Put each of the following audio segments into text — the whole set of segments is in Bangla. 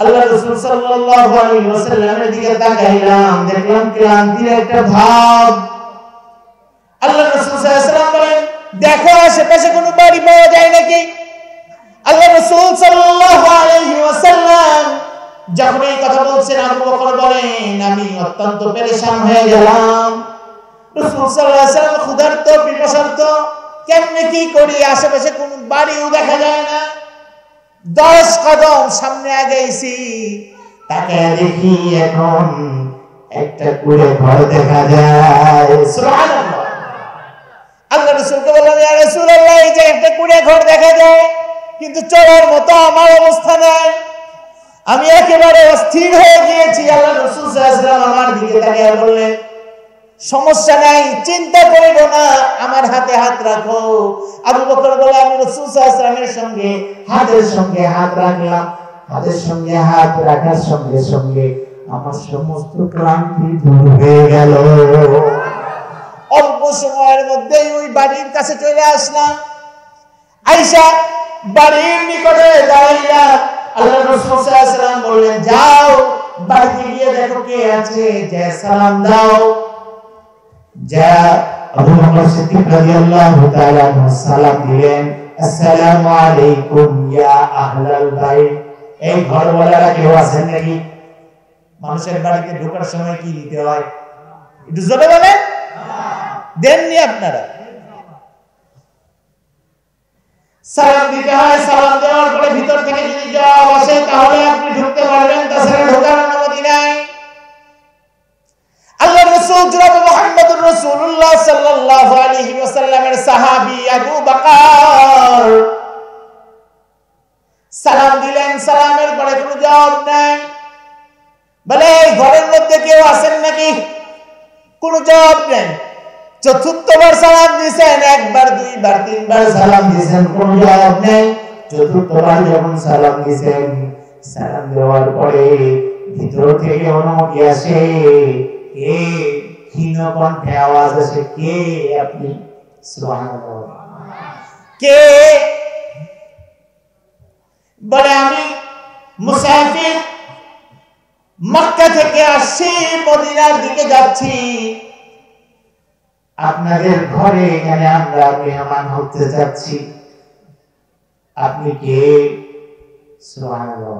আল্লাহ রাসূল সাল্লাল্লাহু আলাইহি ওয়াসাল্লামের দিকে তাকাইলাম, দেখলাম ক্লান্তির একটা ভাব। আল্লাহ রাসূল সাল্লাল্লাহু আলাইহি ওয়াসাল্লাম বলেন, দেখো আশেপাশে কোনো বাড়ি পাওয়া যায় নাকি। আল্লাহ রাসূল সাল্লাল্লাহু আলাইহি ওয়াসাল্লাম যখন এই কথা বলছেন, আবু বকর বলেন, আমি অত্যন্ত পেরেশান হয়ে গেলাম। রাসূল সাল্লাল্লাহু আলাইহি ওয়াসাল্লাম ক্ষুধার্ত, পিপাসার্ত, কেমনে কি করি, আশেপাশে কোনো বাড়িও দেখা যায় না। 10 কদম সামনে আগাইছি, তাকে দেখি এখন একটা কুড়ে ঘর দেখা যায়। সুবহানাল্লাহ। আল্লাহ রাসূলকে বললাম, ইয়া রাসূলুল্লাহ, এই যে একটা কুড়ে ঘর দেখা যায়, কিন্তু চলার মতো আমার অবস্থা নাই, আমি একেবারে অস্থির হয়ে গিয়েছি। আল্লাহ রাসূল সাল্লাল্লাহু আলাইহি ওয়াসাল্লাম আমার দিকে তাকিয়ে বললেন, সমস্যা নাই, চিন্তা করিও না, আমার হাতে হাত রাখো। আবু বকর বলে, আমি রাসূল সাল্লাল্লাহু আলাইহি ওয়াসাল্লামের সঙ্গে হাতের সঙ্গে হাত রাখলাম। হাতের সঙ্গে হাত রাখার সঙ্গে সঙ্গে আমার সমস্ত ক্লান্তি দূর হয়ে গেল। অল্প সময়ের মধ্যেই ওই বাড়ির কাছে চলে আসলাম। আয়েশা বাড়ির নিকটে দাঁড়াইয়া আল্লাহ রাসূল সাল্লাল্লাহু আলাইহি ওয়াসাল্লাম বললেন, যাও বাড়িতে গিয়ে দেখো কে আছে, যে সালাম দাও। যা আবু বকর সিদ্দিক রাদিয়াল্লাহু তাআলা আনহু সালাম দিলেন, আসসালামু আলাইকুম ইয়া আহলাল বাইত। এই ঘরওয়ালারা কেউ আছেন নাকি? মানুষের বাড়িতে ঢোকার সময় কি দিতে হয়? একটু জোরে বলেন। দেননি আপনারা? সালাম দিতে হয়। সালাম দেওয়ার পরে ভিতর থেকে যদি জবাব আসে তাহলে আপনি ঢুকতে পারবেন, তাছাড়া ঢোকার অনুমতি নাই। আল্লাহর রাসূল জনাব মুহাম্মদুর রাসূলুল্লাহ সাল্লাল্লাহু আলাইহি ওয়াসাল্লামের সাহাবী আবু বকর সালাম দিলেন, সালামের পরে কোনো জবাব নাই। বলে, এই ঘরের মধ্যে কেউ আছেন নাকি? কোনো জবাব নেই। চতুর্থবার সালাম দিয়েছেন, একবার, দুইবার, তিনবার সালাম দিয়েছেন, কোন জবাব নেই। চতুর্থবার যখন সালাম দিয়েছেন, সালাম দেওয়ার পরে ভিতর থেকে অনুমতি আসে, কে? ক্ষীণ কণ্ঠে আওয়াজ আসে, কে আপনি? সুবহানাল্লাহ। কে? বলে, আমি মুসাফির, মক্কা থেকে আসছি, মদিনার দিকে যাচ্ছি, আপনাদের ঘরে এখানে আমরা মেহমান হতে যাচ্ছি, আপনি কে? সুবহানাল্লাহ।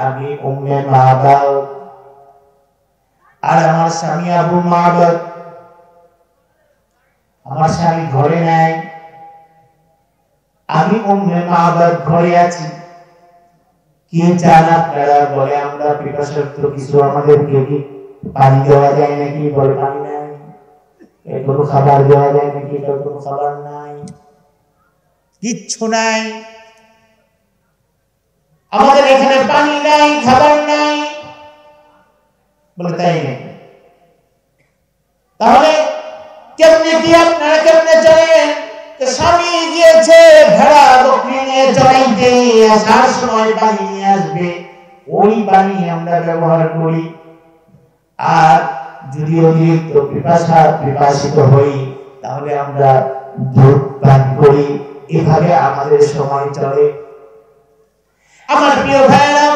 আমি উম্মে মাবাদ, আর আমার স্বামী আবু মাবাদ। আমার স্বামী ঘরে নাই, আমি উম্মে মাবাদ ঘরে আছি। কি চান আপনারা? বলে, আমরা পিপাসার্ত, কিছু আমাদেরকে কি পানি দেওয়া যায় নাকি? বলে, পানি নাই। কোনো খাবার দেওয়া যায় নাকি? কোনো খাবার নাই, কিচ্ছু নাই। আমাদের এখানে পানি নাই, খাবার নাই। বলে, তাই নাকি? তাহলে কেমনে কি আপনারা কেমনে চলেন? স্বামী গিয়েছে ভেড়া বকরি নিয়ে চড়াইতে, আসার সময় পানি নিয়ে আসবে, ওই পানি আমরা ব্যবহার করি। আর যদি অতিরিক্ত পিপাসিত হই তাহলে আমরা দুধ পান করি। এভাবে আমাদের সময় চলে। আমার প্রিয় ভাইরা,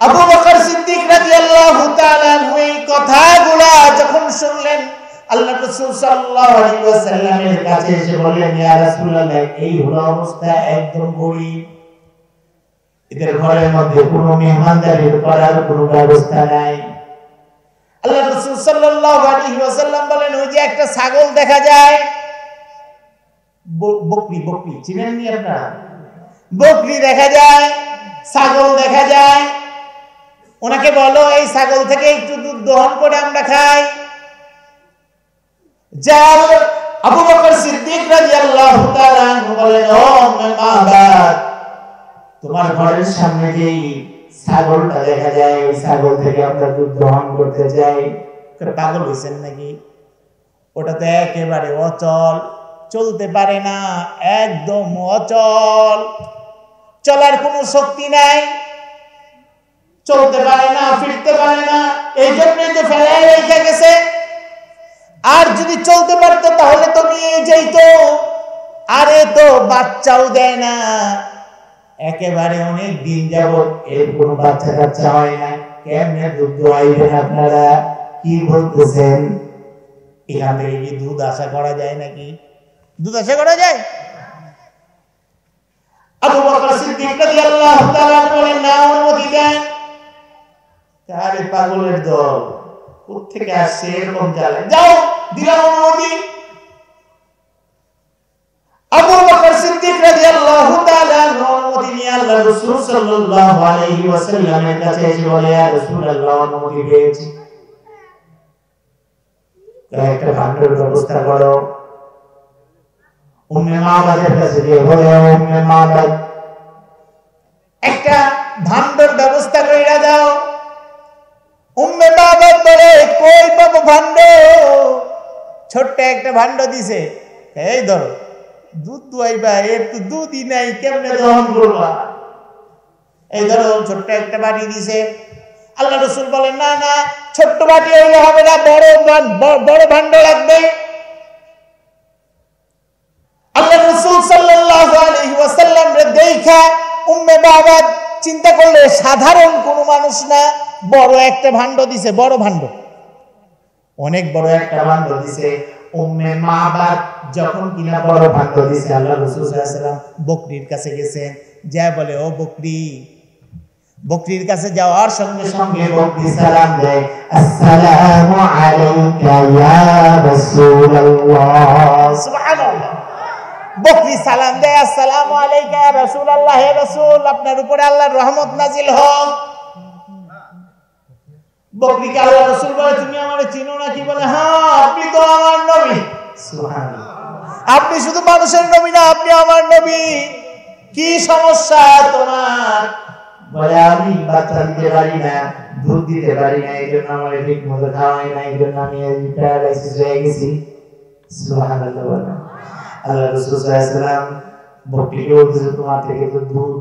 আবু বকর সিদ্দিক রাদিয়াল্লাহু তাআলা আনহু এই কথাগুলো যখন শুনলেন, আল্লাহ রাসূল সাল্লাল্লাহু আলাইহি ওয়াসাল্লামের কাছে এসে বললেন, ইয়া রাসূলুল্লাহ, এই হলো অবস্থা, একদম গরীব, এদের ঘরের মধ্যে কোনো মেহমানদারি করার কোনো ব্যবস্থা নাই। আল্লাহ রাসূল সাল্লাল্লাহু আলাইহি ওয়াসাল্লাম বলেন, ওই যে একটা ছাগল দেখা যায়, বকরি চিনেন নি আপনারা? বকরি দেখা যায়, ছাগল দেখা যায়, ওনাকে বলো এই ছাগল থেকে একটু দুধ দহন করে আমরা খাই। যাও। আবু বকর সিদ্দিক রাদিয়াল্লাহু তাআলা আনহু বলেন, ও মাবাদ, তোমার ঘরের সামনে যেই ছাগলটা দেখা যায়, ওই ছাগল থেকে আমরা দুধ দহন করতে চাই। পাগল হয়েছেন নাকি? ওটা তো একেবারে অচল, চলতে পারে না, একদম অচল, চলার কোনো শক্তি নাই, চলতে পারে না, ফিরতে পারে না, এই জন্যই তো ফেলায় রেখে গেছে। আর যদি চলতে পারতো তাহলে তো নিয়ে যেত, আরে তো বাচ্চাও দেয় না, একেবারে অনেক দিন যাবত এর কোনো বাচ্চা কাচ্চা হয় না, কেমনে দুধ দোয়াইবেন আপনারা? কি বলতেছেন? এখান থেকে কি দুধ আশা করা যায় নাকি? দুধ আশা করা যায়? আবু বকর সিদ্দিক রাদিয়াল্লাহু তাআলা বলেন, না, অনুমতি দেন। আরে পাগলের দল, কোত্থেকে আসছে এরকম চালায়? যাও, দিলাম অনুমতি। আবু বকর সিদ্দিক রাদিয়াল্লাহু তাআলা অনুমতি নিয়ে আল্লাহ রাসূল সাল্লাল্লাহু আলাইহি ওয়াসাল্লামের কাছে এসে বলে, ইয়া রাসূলুল্লাহ, অনুমতি পেয়েছি, একটা ভান্ডার ব্যবস্থা করো। উম্মে মাবাদের কাছে গিয়ে বলে, উম্মে মাবাদ, একটা ভান্ডার ব্যবস্থা কইরা দাও। উম্মে মাবাদ বলে, কই পাবো ভান্ড? ছোট্ট একটা ভান্ড দিছে, এই ধরো, দুধ দুয়াইবা, এর তো দুধই নাই, কেমনে দহন করবা? এই ধরো, ছোট্ট একটা বাটি দিছে। আল্লাহ রাসূল বলেন, না না, ছোট্ট বাটি হইলে হবে না, বড় ভান্ড লাগবে। আল্লাহ রাসূল সাল্লাল্লাহু আলাইহি ওয়াসাল্লাম রে দেখা উম্মে মাবাদ চিন্তা করলে সাধারণ কোনো মানুষ না, বড় একটা ভান্ড দিছে, বড় ভান্ড, অনেক বড় একটা ভান্ড দিছে। উম্মে মাবাদ যখন কিনা বড় ভান্ড দিছে, আল্লাহ রাসূল সাল্লাল্লাহু আলাইহি ওয়াসাল্লাম বকরির কাছে গেছেন, যা বলে, ও বকরি। বকরির কাছে যাওয়ার সঙ্গে সঙ্গে বকরি সালাম দেয়, আসসালামু আলাইকা ইয়া রাসূলুল্লাহ। সুবহানাল্লাহ। বকরি সালাম দেয়, আসসালামু আলাইকা ইয়া রাসূলুল্লাহ, হে রাসূল, আপনার উপরে আল্লাহর রহমত নাজিল হোক। বকরিকে আল্লাহ রাসূল বলে, তুমি আমারে চিনো না? কি বলে, হ্যাঁ, আপনি তো আমার নবী। সুবহানাল্লাহ। আপনি শুধু মানুষের নবী না, আপনি আমার নবী। কি সমস্যা তোমার? বলে, আমি বাচ্চা দিতে পারি না, দুধ দিতে পারি না, এই জন্য আমার ঠিক মতো খাওয়াই না, এই জন্য আমি প্যারালাইসিস হয়ে গেছি। সুবহানাল্লাহ। আল্লাহ রাসূল সাল্লাল্লাহু আলাইহি ওয়াসাল্লাম বকরিকে বলতেছে, তোমার থেকে তো দুধ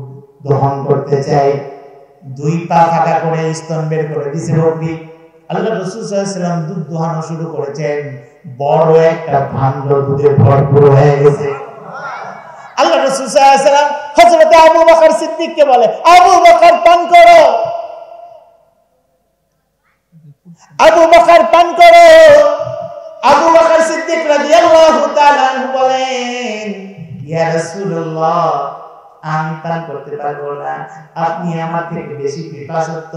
দহন করতে চাই। দুই পা ফাঁকা করে স্তন বের করে দিছে বকরি। আল্লাহ রাসূল সাল্লাল্লাহু আলাইহি ওয়াসাল্লাম দুধ দোহানো শুরু করেছেন, বড় একটা ভান্ড দুধে ভরপুর হয়ে গেছে। আল্লাহ রাসূল সাল্লাল্লাহু আলাইহি ওয়াসাল্লাম হযরত আবু বকর সিদ্দিককে বলে, আবু বকর পান করো, আবু বকর পান করো। আবু বকর সিদ্দিক রাদিয়াল্লাহু তাআলা বলেন, ইয়া রাসূলুল্লাহ, আমি পান করতে পারবো না, আপনি আমার থেকে বেশি পিপাসার্ত,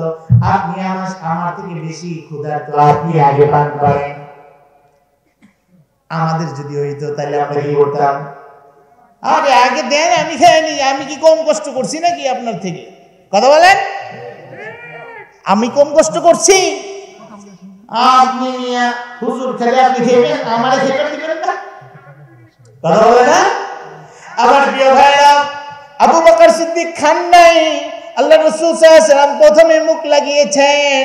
আপনি আমার থেকে বেশি ক্ষুধার্ত, আপনি আগে পান করেন। আমাদের যদি হইতো তাহলে আমরা কি করতাম? আরে আগে দেন, আমি খেয়ে নি। আমি কি কম কষ্ট করছি নাকি আপনার থেকে? কথা বলেন, আমি কম কষ্ট করছি? আপনি হুজুর খেলে আপনি খেবেন, আমারে খেতে দিবেন না? কথা বলে না? আবার প্রিয় ভাইরা, আবু বকর সিদ্দিক খান নাই। আল্লাহ রাসূল সাল্লাল্লাহু আলাইহি ওয়াসাল্লাম প্রথমে মুখ লাগিয়েছেন,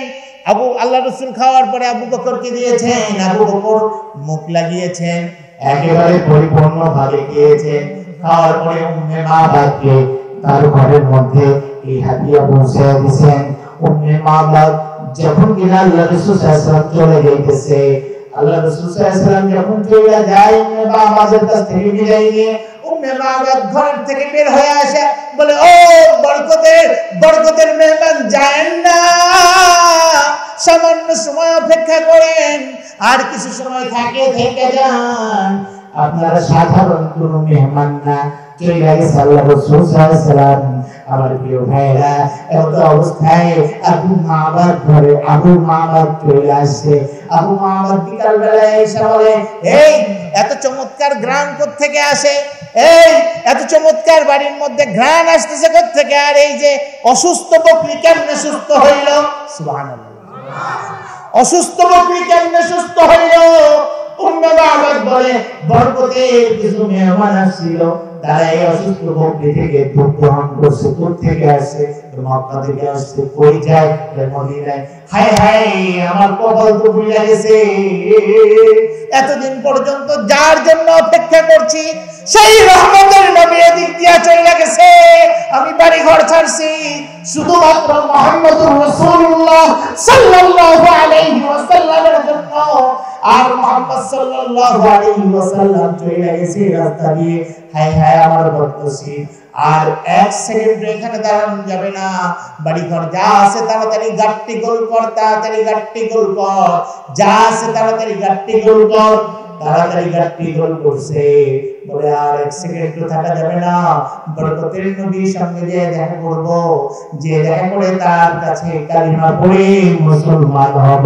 আল্লাহ রাসূল খাওয়ার পরে আবু বকরকে দিয়েছেন। আবু বকর মুখ লাগিয়েছেন, একেবারে পরিপূর্ণভাবে খেয়েছেন। খাওয়ার পরে উম্মে মাবাদকে তার ঘরের মধ্যে এই হাদিয়া পৌঁছে দিয়েছেন। উম্মে মাবাদ যখন কিনা আল্লাহ রাসূল সাল্লাল্লাহু আলাইহি ওয়াসাল্লাম চলে যাইতেছে, আল্লাহ রাসূল সাল্লাল্লাহু আলাইহি ওয়াসাল্লাম যখন চলে যায়, উম্মে মাবাদের কাছ থেকে বিদায় নিয়ে উম্মে মাবাদ ঘর থেকে বের হয়ে আসে, বলে, ও বরকতের মেহমান, যায়েন না, সামান্য সময় অপেক্ষা করেন, আর কিছু সময় থেকে যান, আপনারা সাধারণ কোন মেহমান না, চলে গেছে আল্লাহ রাসূল সাল্লাল্লাহু আলাইহি ওয়াসাল্লাম। আমার প্রিয় ভাইরা, এত অবস্থায় আবু মাবাদ চলে আসছে। আবু মাবাদ বিকাল বেলায় এসে বলে, এই এত চমৎকার ঘ্রাণ কোত্থেকে আসে? এই এত চমৎকার বাড়ির মধ্যে ঘ্রাণ আসতেছে কোত্থেকে? আর এই যে অসুস্থ বকরি কেমনে সুস্থ হইল? সুবহানাল্লাহ। অসুস্থ বকরি কেমনে সুস্থ হইল? উম্মে মাবাদ বলে, বরকতের কিছু মেহমান আসছিল, তারা এই অসুস্থ বকরি থেকে দুধ গ্রহণ করছে। দুধ থেকে আসছে, মক্কা থেকে আসছে, কই যায়? মদিনায়। হায় হায়, আমার কপাল তো ভুলে গেছে, এতদিন পর্যন্ত যার জন্য অপেক্ষা করছি সেই রহমতের নবী এদিক দিয়া চলে গেছে। আমি বাড়ি ঘর ছাড়ছি শুধুমাত্র মুহাম্মদুর রাসূলুল্লাহ সাল্লাল্লাহু আলাইহি ওয়াসাল্লামের জন্য। আর মুহাম্মদ সাল্লাল্লাহু আলাইহি ওয়াসাল্লাম চলে গেছে রাস্তা দিয়ে। হায় হায়, আমার বদনসিব, আর এক সেকেন্ড এখানে দাঁড়ানো যাবে না, বাড়ি ঘর যা আছে তাড়াতাড়ি গাট্টি গোল কর, তাড়াতাড়ি গাট্টি গোল কর, যা আছে তাড়াতাড়ি গাট্টি গোল কর। তাড়াতাড়ি গাট্টি গোল করছে, বলে আর এক সেকেন্ড থাকা যাবে না, বরকতের নবীর সঙ্গে যে দেখা করব, যে দেখা করে তার কাছে কালিমা পড়ে মুসলমান হব।